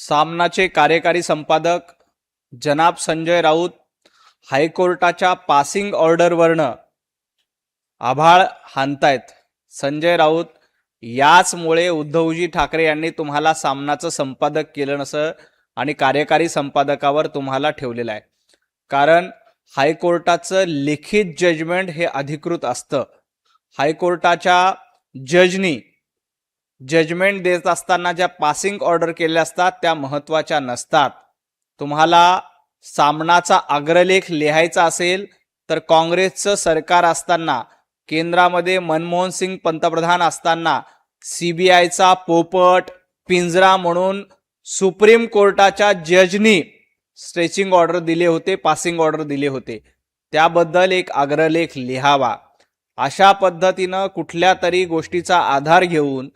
सामनाचे कार्यकारी संपादक जनाब संजय राऊत हायकोर्टाच्या पासिंग ऑर्डरवरनं आभाळ हाणतायत। संजय राऊत याचमुळे उद्धवजी ठाकरे यांनी तुम्हाला सामनाचं संपादक केलं नसं आणि कार्यकारी संपादकावर तुम्हाला ठेवलेलं आहे। कारण हायकोर्टाचं लिखित जजमेंट हे अधिकृत असतं। हायकोर्टाच्या जजनी जजमेंट देत असताना ज्या पासिंग ऑर्डर केल्या असतात त्या महत्त्वाच्या नसतात। तुम्हाला सामनाचा अग्रलेख लिहायचा असेल तर काँग्रेसचं सरकार असताना, केंद्रामध्ये मनमोहन सिंग पंतप्रधान असताना सीबीआयचा पोपट पिंजरा म्हणून सुप्रीम कोर्टाच्या जजनी स्ट्रेचिंग ऑर्डर दिले होते, पासिंग ऑर्डर दिले होते, त्याबद्दल एक अग्रलेख लिहावा। अशा पद्धतीनं कुठल्या तरी गोष्टीचा आधार घेऊन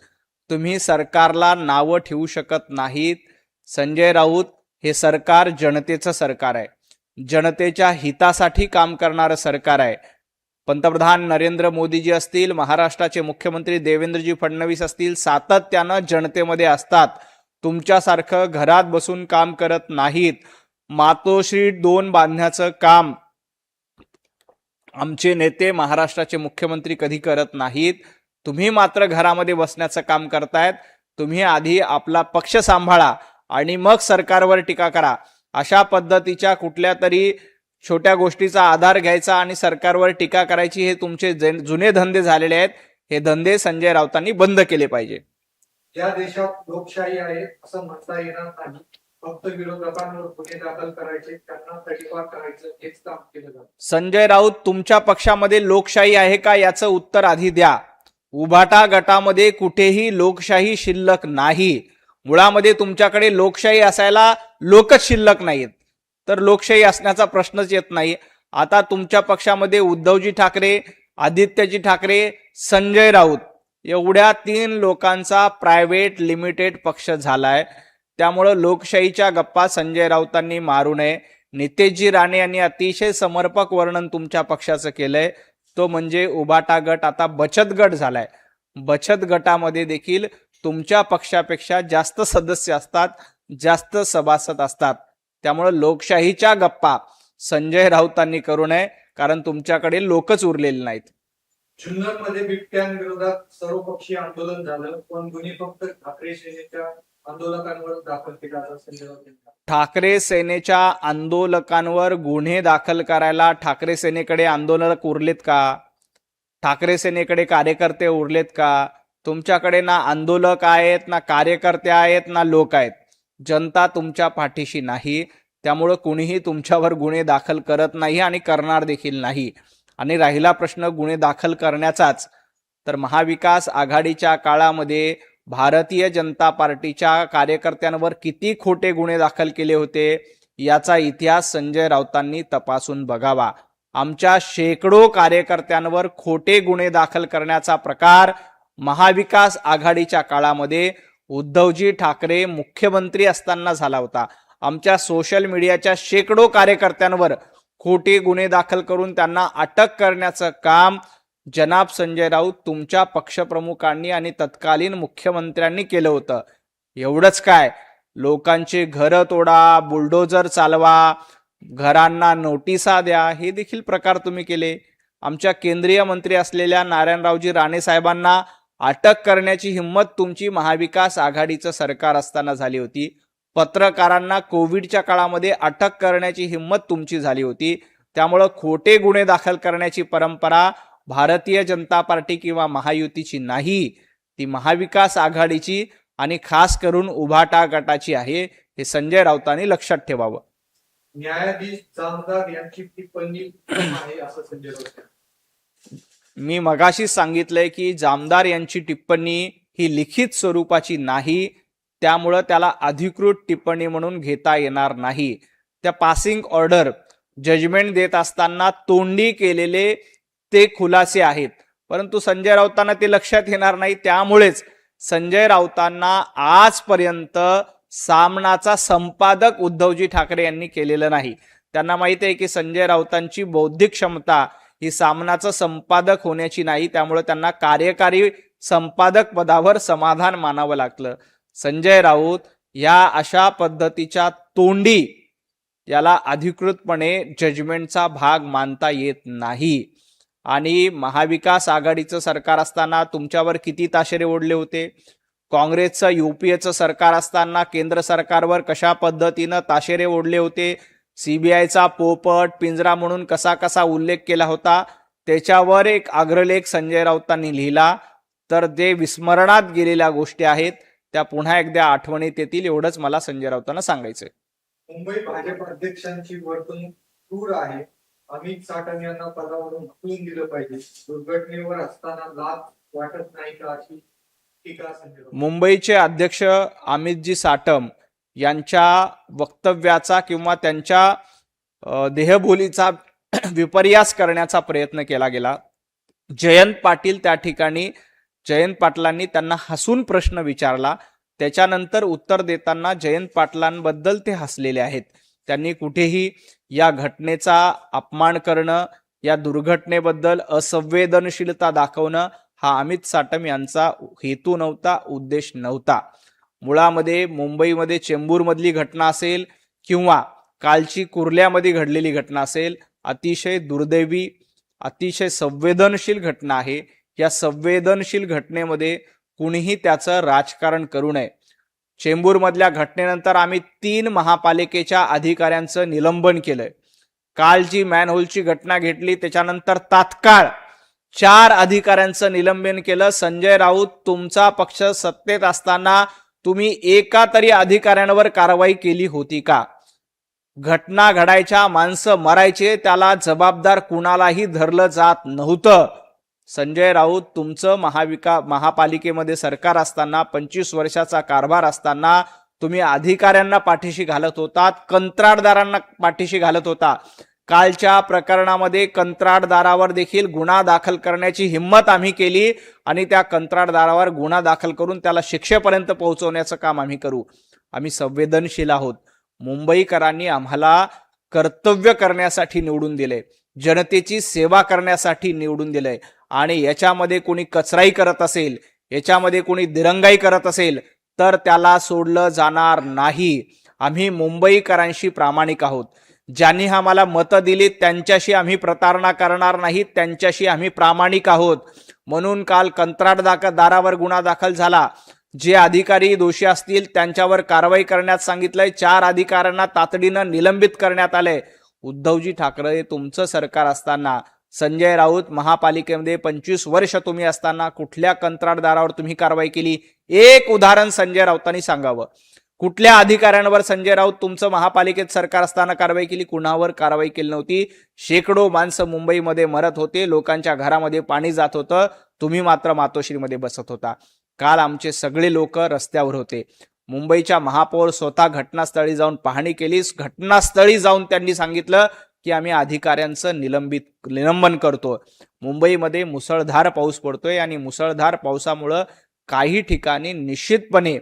तुम्ही सरकारला नावं ठेवू शकत नाहीत। संजय राऊत हे सरकार जनतेचं सरकार आहे, जनतेच्या हितासाठी काम करणारं सरकार आहे। पंतप्रधान नरेंद्र मोदीजी असतील, महाराष्ट्राचे मुख्यमंत्री देवेंद्रजी फडणवीस असतील, सातत्यानं जनतेमध्ये असतात। तुमच्यासारखं घरात बसून काम करत नाहीत। मातोश्री 2 बांधण्याचं काम आमचे नेते महाराष्ट्राचे मुख्यमंत्री कधी करत नाहीत। तुम्ही मात्र घरामध्ये बसण्याचं काम करतायत। तुम्ही आधी आपला पक्ष सांभाळा आणि मग सरकारवर टीका करा। अशा पद्धतीच्या कुठल्या तरी छोट्या गोष्टीचा आधार घ्यायचा आणि सरकारवर टीका करायची, हे तुमचे जुने धंदे झालेले आहेत। हे धंदे संजय राऊतांनी बंद केले पाहिजे। या देशात लोकशाही आहे असं म्हणता येणार नाही। फक्त विरोधकांवर गुन्हे दाखल करायचे, त्यांना तडीपार करायचं हेच काम केलं जातं। संजय राऊत, तुमच्या पक्षामध्ये लोकशाही आहे का याचं उत्तर आधी द्या। उभाटा गटामध्ये कुठेही लोकशाही शिल्लक नाही। मुळामध्ये तुमच्याकडे लोकशाही असायला लोकच शिल्लक नाहीत, तर लोकशाही असण्याचा प्रश्नच येत नाही। आता तुमच्या पक्षामध्ये उद्धवजी ठाकरे, आदित्यजी ठाकरे, संजय राऊत एवढ्या 3 लोकांचा प्रायव्हेट लिमिटेड पक्ष झालाय। त्यामुळे लोकशाहीच्या गप्पा संजय राऊतांनी मारू नये। नितेशजी राणे यांनी अतिशय समर्पक वर्णन तुमच्या पक्षाचं केलंय, तो म्हणजे उभाटा गट आता बचत गट झालाय। बचत गटामध्ये देखील तुमच्या पक्षापेक्षा जास्त सदस्य असतात, जास्त सभासद असतात। त्यामुळे लोकशाहीच्या गप्पा संजय राऊतांनी करू नये, कारण तुमच्याकडे लोकच उरलेले नाहीत। जुन्नरमध्ये बिबट्यांविरोधात सर्वपक्षीय आंदोलन झालं, पण गुन्हे फक्त ठाकरे सेनेच्या आंदोलकांवर दाखल केला असं संजय राऊत यांनी। ठाकरे सेनेच्या आंदोलकांवर गुन्हे दाखल करायला ठाकरे सेनेकडे आंदोलक उरलेत का? ठाकरे सेनेकडे कार्यकर्ते उरलेत का? तुमच्याकडे ना आंदोलक आहेत, ना कार्यकर्ते आहेत, ना लोक आहेत। जनता तुमच्या पाठीशी नाही। त्यामुळे कुणीही तुमच्यावर गुन्हे दाखल करत नाही आणि करणार देखील नाही। आणि राहिला प्रश्न गुन्हे दाखल करण्याचाच, तर महाविकास आघाडीच्या काळामध्ये भारतीय जनता पार्टीच्या कार्यकर्त्यांवर किती खोटे गुन्हे दाखल केले होते याचा इतिहास संजय राऊतांनी तपासून बघावा। आमच्या शेकडो कार्यकर्त्यांवर खोटे गुन्हे दाखल करण्याचा प्रकार महाविकास आघाडीच्या काळामध्ये उद्धवजी ठाकरे मुख्यमंत्री असताना झाला होता। आमच्या सोशल मीडियाच्या शेकडो कार्यकर्त्यांवर खोटे गुन्हे दाखल करून त्यांना अटक करण्याचं काम जनाब संजय राऊत तुमच्या पक्षप्रमुखांनी आणि तत्कालीन मुख्यमंत्र्यांनी केलं होतं। एवढंच काय, लोकांचे घरं तोडा, बुलडोजर चालवा, घरांना नोटिसा द्या, हे देखील प्रकार तुम्ही केले। आमच्या केंद्रीय मंत्री असलेल्या नारायणरावजी राणे साहेबांना अटक करण्याची हिम्मत तुमची महाविकास आघाडीचं सरकार असताना झाली होती। पत्रकारांना कोविडच्या काळामध्ये अटक करण्याची हिम्मत तुमची झाली होती। त्यामुळे खोटे गुन्हे दाखल करण्याची परंपरा भारतीय जनता पार्टी किंवा महायुतीची नाही, ती महाविकास आघाडीची आणि खास करून उभाटा गटाची आहे। हे संजय राऊतांनी लक्षात ठेवावं। न्यायाधीश जामदार यांची टिप्पणी आहे असं संजय राऊत। मी मगाशीच सांगितलंय की जामदार यांची टिप्पणी ही लिखित स्वरूपाची नाही, त्यामुळे त्याला अधिकृत टिप्पणी म्हणून घेता येणार नाही। त्या पासिंग ऑर्डर जजमेंट देत असताना तोंडी केलेले ते खुलासे आहेत, परंतु संजय राऊतांना ते लक्षात येणार नाही। त्यामुळेच संजय राऊतांना आजपर्यंत सामनाचा संपादक उद्धवजी ठाकरे यांनी केलेलं नाही। त्यांना माहिती आहे की संजय राऊतांची बौद्धिक क्षमता ही सामनाचं संपादक होण्याची नाही, त्यामुळे त्यांना कार्यकारी संपादक पदावर समाधान मानावं लागलं। संजय राऊत या अशा पद्धतीच्या तोंडी याला अधिकृतपणे जजमेंटचा भाग मानता येत नाही. आणि महाविकास आघाडीचं सरकार असताना तुमच्यावर किती ताशेरे ओढले होते, काँग्रेसचं युपीएचं सरकार असताना केंद्र सरकारवर कशा पद्धतीनं ताशेरे ओढले होते, सीबीआयचा पोपट पिंजरा म्हणून कसा कसा उल्लेख केला होता, त्याच्यावर एक अग्रलेख संजय राऊतांनी लिहिला. तर ते विस्मरणात गेलेल्या गोष्टी आहेत, त्या पुन्हा एकदा आठवणीत येतील, एवढंच मला संजय राऊतांना सांगायचंय. मुंबई भाजप अध्यक्षांची वर्तणूक क्रूर आहे. अमित साटम यांना पदावरून हटवून दिलं पाहिजे. दुर्घटनेवर असताना लाज वाटत नाही का, अशी टीका संजय राऊत. मुंबईचे अध्यक्ष अमितजी साटम यांच्या वक्तव्याचा किंवा त्यांच्या देहबोलीचा विपर्यास करण्याचा प्रयत्न केला गेला. जयंत पाटील त्या ठिकाणी जयंत पाटलांनी त्यांना हसून प्रश्न विचारला. त्याच्यानंतर उत्तर देताना जयंत पाटलांबद्दल ते हसलेले आहेत. त्यांनी कुठेही या घटनेचा अपमान करणं, या दुर्घटनेबद्दल असंवेदनशीलता दाखवणं हा अमित साटम यांचा हेतू नव्हता, उद्देश नव्हता. मुळामध्ये मुंबईमध्ये चेंबूरमधली घटना असेल किंवा कालची कुर्ल्यामध्ये घडलेली घटना असेल, अतिशय दुर्दैवी, अतिशय संवेदनशील घटना आहे. या संवेदनशील घटनेमध्ये कुणीही त्याचं राजकारण करू नये. चेंबूरमधल्या घटनेनंतर आम्ही 3 महापालिकेच्या अधिकाऱ्यांचं निलंबन केलंय. काल जी मॅनहोलची घटना घेतली त्याच्यानंतर तात्काळ 4 अधिकाऱ्यांचं निलंबन केलं. संजय राऊत, तुमचा पक्ष सत्तेत असताना तुम्ही एका तरी अधिकाऱ्यांवर कारवाई केली होती का? घटना घडायच्या, माणसं मरायचे, त्याला जबाबदार कुणालाही धरलं जात नव्हतं. संजय राऊत, तुमचं महापालिकेमध्ये सरकार असताना, 25 वर्षाचा कारभार असताना तुम्ही अधिकाऱ्यांना पाठीशी घालत होतात, कंत्राटदारांना पाठीशी घालत होता. कालच्या प्रकरणामध्ये कंत्राटदारावर देखील गुन्हा दाखल करण्याची हिंमत आम्ही केली आणि त्या कंत्राटदारावर गुन्हा दाखल करून त्याला शिक्षेपर्यंत पोहोचवण्याचं काम आम्ही करू. आम्ही संवेदनशील आहोत. मुंबईकरांनी आम्हाला कर्तव्य करण्यासाठी निवडून दिले, जनतेची सेवा करण्यासाठी निवडून दिले. आणि याच्यामध्ये कोणी कचराई करत असेल, याच्यामध्ये कोणी दिरंगाई करत असेल तर त्याला सोडलं जाणार नाही. आम्ही मुंबईकरांशी प्रामाणिक आहोत. ज्यांनी आम्हाला मतं दिली त्यांच्याशी आम्ही प्रतारणा करणार नाही, त्यांच्याशी आम्ही प्रामाणिक आहोत. म्हणून काल कंत्राटदारावर गुन्हा दाखल झाला. जे अधिकारी दोषी असतील त्यांच्यावर कारवाई करण्यात सांगितलंय. 4 अधिकाऱ्यांना तातडीनं निलंबित करण्यात आलंय. उद्धवजी ठाकरे, तुमचं सरकार असताना, संजय राऊत महापालिकेमध्ये 25 वर्ष तुम्ही असताना कुठल्या कंत्राटदारावर तुम्ही कारवाई केली? एक उदाहरण संजय राऊतांनी सांगावं. कुठल्या अधिकाऱ्यांवर संजय राऊत तुमचं महापालिकेत सरकार असताना कारवाई केली? कुणावर कारवाई केली नव्हती. शेकडो माणसं मुंबईमध्ये मरत होते, लोकांच्या घरामध्ये पाणी जात होतं, तुम्ही मात्र मातोश्रीमध्ये बसत होता. काल आमचे सगळे लोक रस्त्यावर होते. मुंबईच्या महापौर स्वतः घटनास्थळी जाऊन पाहणी केली. घटनास्थळी जाऊन त्यांनी सांगितलं की आम्ही अधिकाऱ्यांचं निलंबन करतो. मुंबईमध्ये मुसळधार पाऊस पडतोय आणि मुसळधार पावसामुळं काही ठिकाणी निश्चितपणे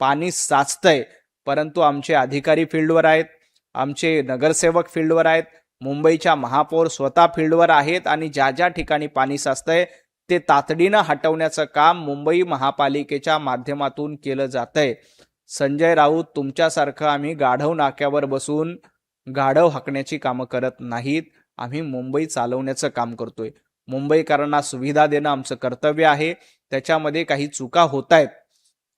पाणी साचतंय, परंतु आमचे अधिकारी फील्डवर आहेत, आमचे नगरसेवक फील्डवर आहेत, मुंबईच्या महापौर स्वतः फील्डवर आहेत आणि ज्या ज्या ठिकाणी पाणी साचतंय ते तातडीनं हटवण्याचं काम मुंबई महापालिकेच्या माध्यमातून केलं जातंय. संजय राऊत, तुमच्यासारखं आम्ही गाढव नाक्यावर बसून गाढव हाकण्याची कामं करत नाहीत. आम्ही मुंबई चालवण्याचं काम करतोय. मुंबईकरांना सुविधा देणं आमचं कर्तव्य आहे. त्याच्यामध्ये काही चुका होत आहेत,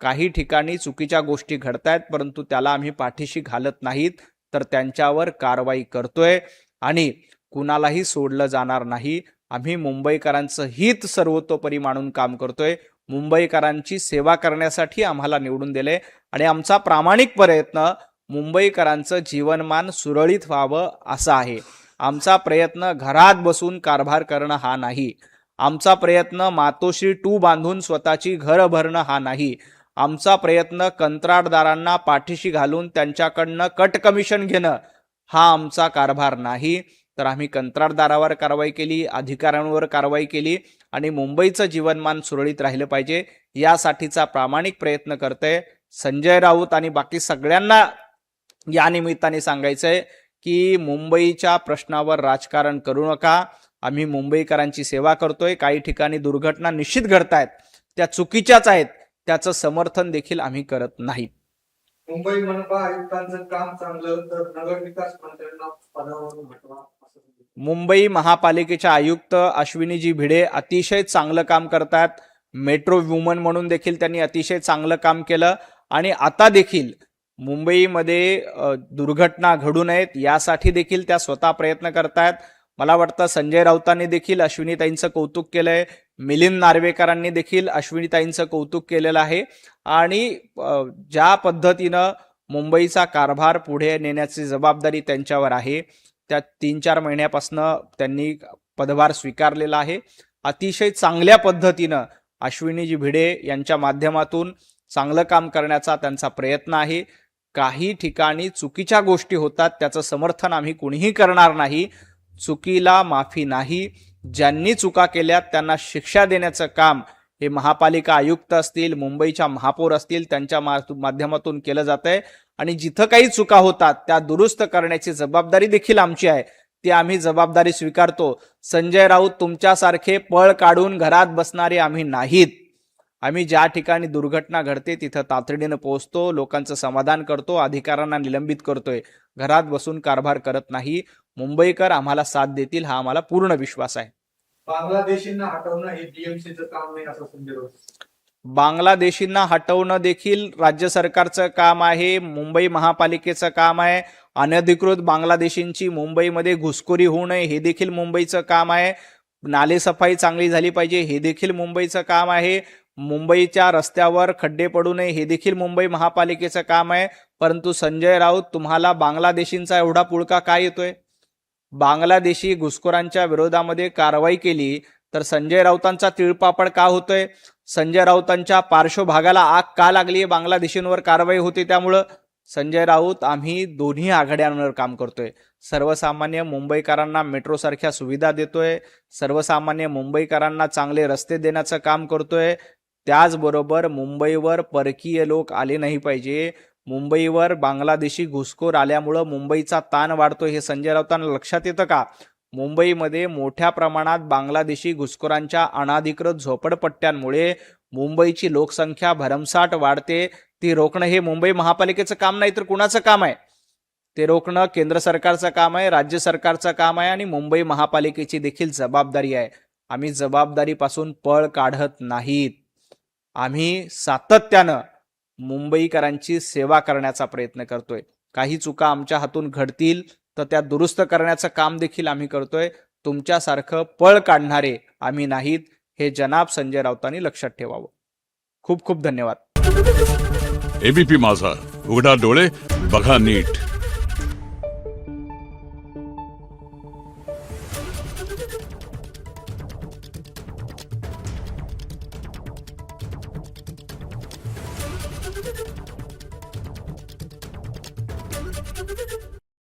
काही ठिकाणी चुकीच्या गोष्टी घडतायत, परंतु त्याला आम्ही पाठीशी घालत नाहीत, तर त्यांच्यावर कारवाई करतोय आणि कुणालाही सोडलं जाणार नाही. आम्ही मुंबईकरांचं हित सर्वतोपरी मानून काम करतोय. मुंबईकरांची सेवा करण्यासाठी आम्हाला निवडून दिले आणि आमचा प्रामाणिक प्रयत्न मुंबईकरांचं जीवनमान सुरळीत व्हावं असा आहे. आमचा प्रयत्न घरात बसून कारभार करणं हा नाही. आमचा प्रयत्न मातोश्री 2 बांधून स्वतःची घरं भरणं हा नाही. आमचा प्रयत्न कंत्राटदारांना पाठीशी घालून त्यांच्याकडनं कट कमिशन घेणं हा आमचा कारभार नाही. तर आम्ही कंत्राटदारावर कारवाई केली, अधिकाऱ्यांवर कारवाई केली आणि मुंबईचं जीवनमान सुरळीत राहिलं पाहिजे यासाठीचा प्रामाणिक प्रयत्न करतोय. संजय राऊत आणि बाकी सगळ्यांना या निमित्ताने सांगायचंय की मुंबईच्या प्रश्नावर राजकारण करू नका. आम्ही मुंबईकरांची सेवा करतोय. काही ठिकाणी दुर्घटना निश्चित घडतायत, त्या चुकीच्याच आहेत, त्याचं समर्थन देखील आम्ही करत नाही. मुंबई मनपा आयुक्तांचं काम चांगलं तर नगरविकास मंत्र्यांना पदावरून हटवा असं सांगितलं. मुंबई महापालिकेच्या आयुक्त अश्विनीजी भिडे अतिशय चांगलं काम करतात. मेट्रो वुमन म्हणून देखील त्यांनी अतिशय चांगलं काम केलं आणि आता देखील मुंबईमध्ये दुर्घटना घडू नयेत यासाठी देखील त्या स्वतः प्रयत्न करतायत. मला वाटतं संजय राऊतांनी देखील अश्विनीताईंचं कौतुक केलंय, मिलिंद नार्वेकरांनी देखील अश्विनीताईंचं कौतुक केलेलं आहे आणि ज्या पद्धतीनं मुंबईचा कारभार पुढे नेण्याची जबाबदारी त्यांच्यावर आहे त्या 3-4 महिन्यापासून त्यांनी पदभार स्वीकारलेला आहे. अतिशय चांगल्या पद्धतीनं अश्विनीजी भिडे यांच्या माध्यमातून चांगलं काम करण्याचा त्यांचा प्रयत्न आहे. काही ठिकाणी चुकीच्या गोष्टी होतात, त्याचं समर्थन आम्ही कुणीही करणार नाही. चुकीला माफी नाही. ज्यांनी चुका केल्या त्यांना शिक्षा देण्याचं काम हे महापालिका आयुक्त असतील, मुंबईच्या महापौर असतील त्यांच्या माध्यमातून केलं जातंय आणि जिथं काही चुका होतात त्या दुरुस्त करण्याची जबाबदारी देखील आमची आहे. ती आम्ही जबाबदारी स्वीकारतो. संजय राऊत तुमच्यासारखे पळ काढून घरात बसणारे आम्ही नाहीत. आम्ही ज्या ठिकाणी दुर्घटना घडते तिथं तातडीनं पोहोचतो, लोकांचं समाधान करतो, अधिकाऱ्यांना निलंबित करतोय. घरात बसून कारभार करत नाही. मुंबईकर आम्हाला साथ देतील हा आम्हाला पूर्ण विश्वास आहे. बांगलादेशींना हटवणं हे डीएमसीचं काम नाही असं संजय राऊत. बांगलादेशींना हटवणं देखील राज्य सरकारचं काम आहे, मुंबई महापालिकेचं काम आहे. अनधिकृत बांगलादेशींची मुंबईमध्ये घुसखोरी होऊ नये हे देखील मुंबईचं काम आहे. नालेसफाई चांगली झाली पाहिजे हे देखील मुंबईचं काम आहे. मुंबईच्या रस्त्यावर खड्डे पडू नये हे देखील मुंबई महापालिकेचं काम आहे. परंतु संजय राऊत तुम्हाला बांगलादेशींचा एवढा पुळका काय येतोय? बांगलादेशी घुसखोरांच्या विरोधामध्ये कारवाई केली तर संजय राऊतांचा तिळपापड का होतोय? संजय राऊतांच्या पार्श्वभागाला आग का लागली? बांगलादेशींवर कारवाई होते त्यामुळं. संजय राऊत आम्ही दोन्ही आघाड्यांवर काम करतोय. सर्वसामान्य मुंबईकरांना मेट्रो सारख्या सुविधा देतोय, सर्वसामान्य मुंबईकरांना चांगले रस्ते देण्याचं काम करतोय. त्याचबरोबर मुंबईवर परकीय लोक आले नाही पाहिजे. मुंबईवर बांगलादेशी घुसखोर आल्यामुळं मुंबईचा ताण वाढतोय हे संजय राऊतांना लक्षात येतं का? मुंबईमध्ये मोठ्या प्रमाणात बांगलादेशी घुसखोरांच्या अनाधिकृत झोपडपट्ट्यांमुळे मुंबईची लोकसंख्या भरमसाठ वाढते. ती रोखणं हे मुंबई महापालिकेचं काम नाही तर कुणाचं काम आहे? ते रोखणं केंद्र सरकारचं काम आहे, राज्य सरकारचं काम आहे आणि मुंबई महापालिकेची देखील जबाबदारी आहे. आम्ही जबाबदारीपासून पळ काढत नाहीत. आम्ही सातत्यानं मुंबईकरांची सेवा करण्याचा प्रयत्न करतोय. काही चुका आमच्या हातून घडतील तर त्या दुरुस्त करण्याचं काम देखील आम्ही करतोय. तुमच्यासारखं पळ काढणारे आम्ही नाहीत हे जनाब संजय राऊतांनी लक्षात ठेवावं. खूप खूप धन्यवाद. एबीपी माझा, उघडा डोळे बघा नीट.